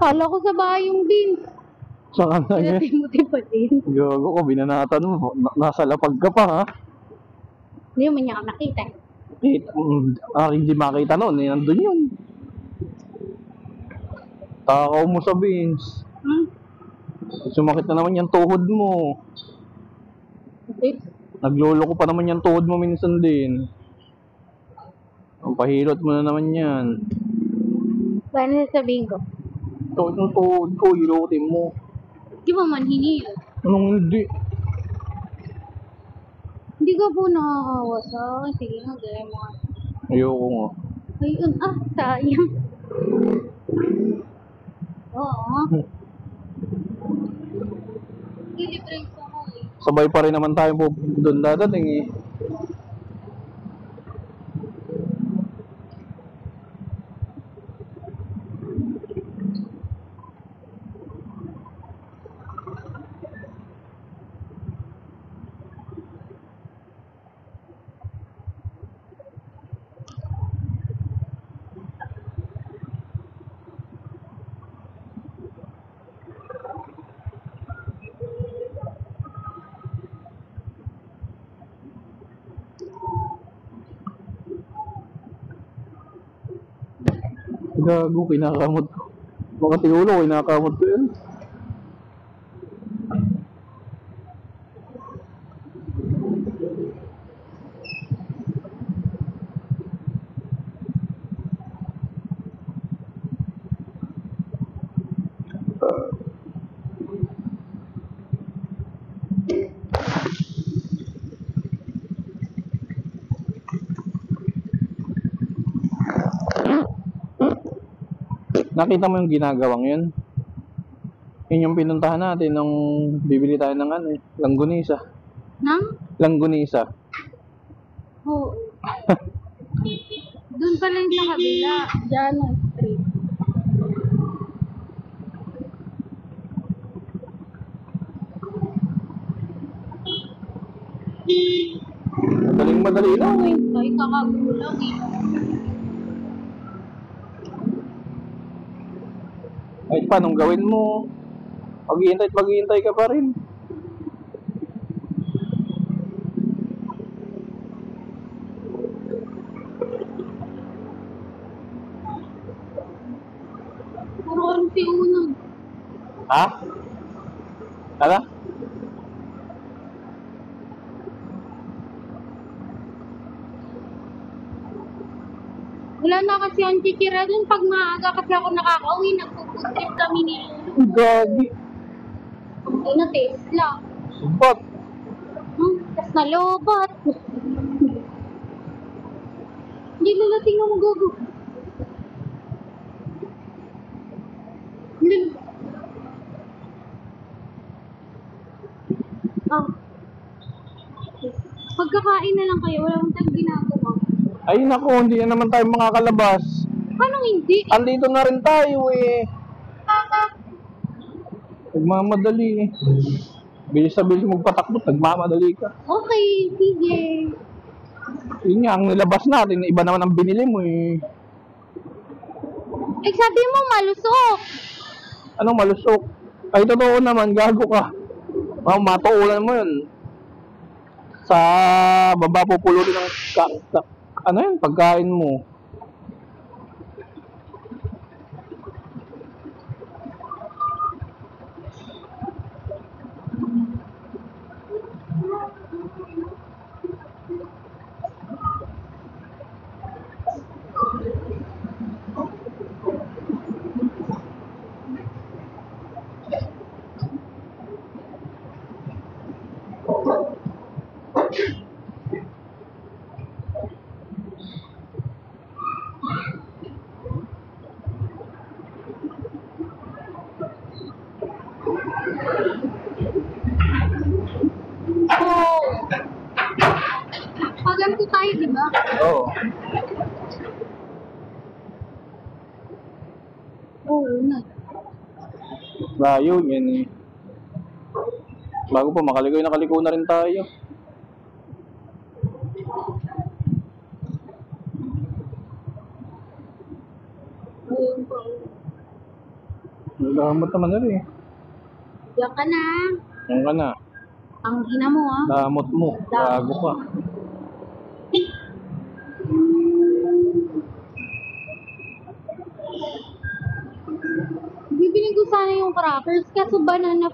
Kala ko sa bahay yung bin. Saan na yun? Timothy pa din. Gago ko, binanatan mo. Nasa lapag ka pa, ha? Hindi mo niya nakita. Hindi makita noon, nandun yun. Takaw mo sa beans. Sumakit na naman yung tuhod mo. Nagloloko pa naman yung tuhod mo minsan din. Ang pahilot mo na naman yan. Paano sasabihin ko? Yung tuhod ko, hilutin mo. Di ba man hinihil? Anong hindi? Hindi ka po nakakawa sa akin. Sige nga, gaya mo. Ayoko nga. Ayun, sayang. Oo. Gilibrate ako eh. Sabay pa rin naman tayo po doon dadating eh. Gago, kinakamot ko. Mga tigulo, kinakamot ko yun. Nakita mo yung ginagawang yun? Yun yung pinuntahan natin nung bibili tayo ng ano eh, langgunisa. Nang? Langgunisa. Oo. Doon pala yung sa kabila. Diyan ang street. Madali lang eh. Ay, kakagulang eh. Kahit paanong gawin mo, maghihintay at maghihintay ka pa rin. Puro ang siunod. Ha? Hala? Wala na kasi ang titira dun. Pag maaga kasi ako nakakauwi, nagpo-food trip kami ni Lulu. Gagi. Ay na Tesla. Subat. Tapos nalobat. Hindi Lula, tingnan mo gago. Hindi. Pagkakain na lang kayo, wala akong tayong ginagawa. Ay nako, hindi na naman tayo makakalabas. Anong hindi? Andito na rin tayo eh. Nagmamadali eh. Bilis sa bilis magpatakbo, nagmamadali ka. Okay, sige. Yun nga, ang nilabas natin, iba naman ang binili mo eh. Eh, sabi mo malusok. Anong malusok? Ay, totoo naman, gago ka. Matuulan mo yun. Sa baba pupulutin ng ano yun, pagkain mo. Oh. Paganto tayo, di ba? Oo. Oo, na. Layo yan eh. Bago pa makaligoy, nakaliko na rin tayo. Damot naman na rin. Diyan ka na. Yan ka na. Ang ina mo, ah. Damot mo. Gago ka. Bibili ko sana yung crackers kaso banana